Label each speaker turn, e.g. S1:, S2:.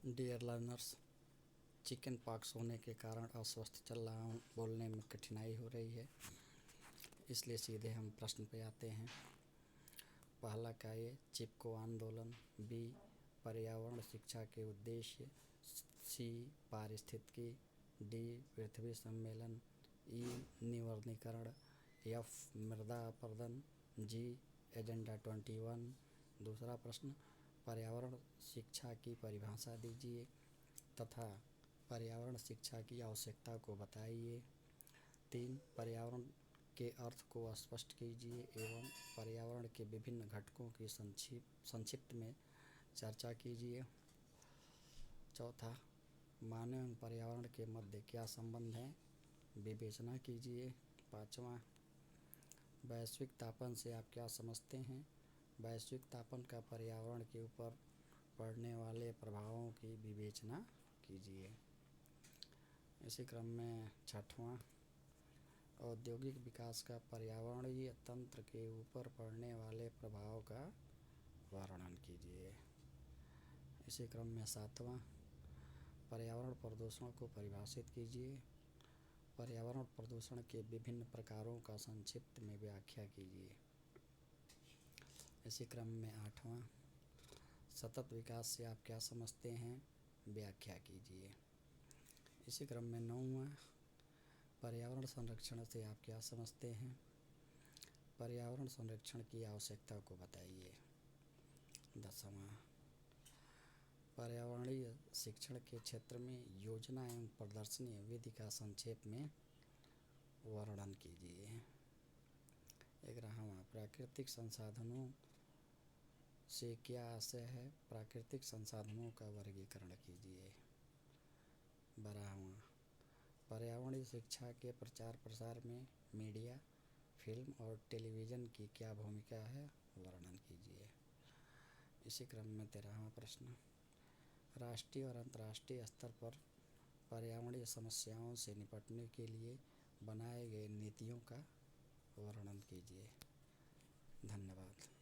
S1: Dear learners, chicken pox होने के कारण अस्वस्थ चल रहा हूँ, बोलने में कठिनाई हो रही है, इसलिए सीधे हम प्रश्न पे आते हैं। पहला कार्य चिपको आंदोलन, बी पर्यावरण शिक्षा के उद्देश्य, सी पारिस्थितिकी, डी पृथ्वी सम्मेलन, ई निवर्णीकरण, एफ मृदा अपरदन, जी एजेंडा 21। दूसरा प्रश्न, पर्यावरण शिक्षा की परिभाषा दीजिए तथा पर्यावरण शिक्षा की आवश्यकता को बताइए। 3 पर्यावरण के अर्थ को स्पष्ट कीजिए एवं पर्यावरण के विभिन्न घटकों की संक्षिप्त में चर्चा कीजिए। चौथा, मानव एवं पर्यावरण के मध्य क्या संबंध है, विवेचना कीजिए। 5वां, वैश्विक तापन से आप क्या समझते हैं, वैश्विक तापन का पर्यावरण के ऊपर पड़ने वाले प्रभावों की विवेचना कीजिए। इसी क्रम में 6वां, औद्योगिक विकास का पर्यावरणीय तंत्र के ऊपर पड़ने वाले प्रभाव का वर्णन कीजिए। इसी क्रम में 7वां, पर्यावरण प्रदूषण को परिभाषित कीजिए। पर्यावरण प्रदूषण के विभिन्न प्रकारों का संक्षिप्त में व्याख्या कीजिए। इसी क्रम में 8वां, सतत विकास से आप क्या समझते हैं, व्याख्या कीजिए। इसी क्रम में 9वां, पर्यावरण संरक्षण से आप क्या समझते हैं, पर्यावरण संरक्षण की आवश्यकता को बताइए। 10वां, पर्यावरणीय शिक्षण के क्षेत्र में योजना एवं प्रदर्शनी विधि का संक्षेप में वर्णन कीजिए। 11वां, प्राकृतिक संसाधनों से क्या आशय है, प्राकृतिक संसाधनों का वर्गीकरण कीजिए। 12वां, पर्यावरणीय शिक्षा के प्रचार प्रसार में मीडिया, फिल्म और टेलीविज़न की क्या भूमिका है, वर्णन कीजिए। इसी क्रम में 13वां प्रश्न, राष्ट्रीय और अंतर्राष्ट्रीय स्तर पर पर्यावरणीय समस्याओं से निपटने के लिए बनाए गए नीतियों का वर्णन कीजिए। धन्यवाद।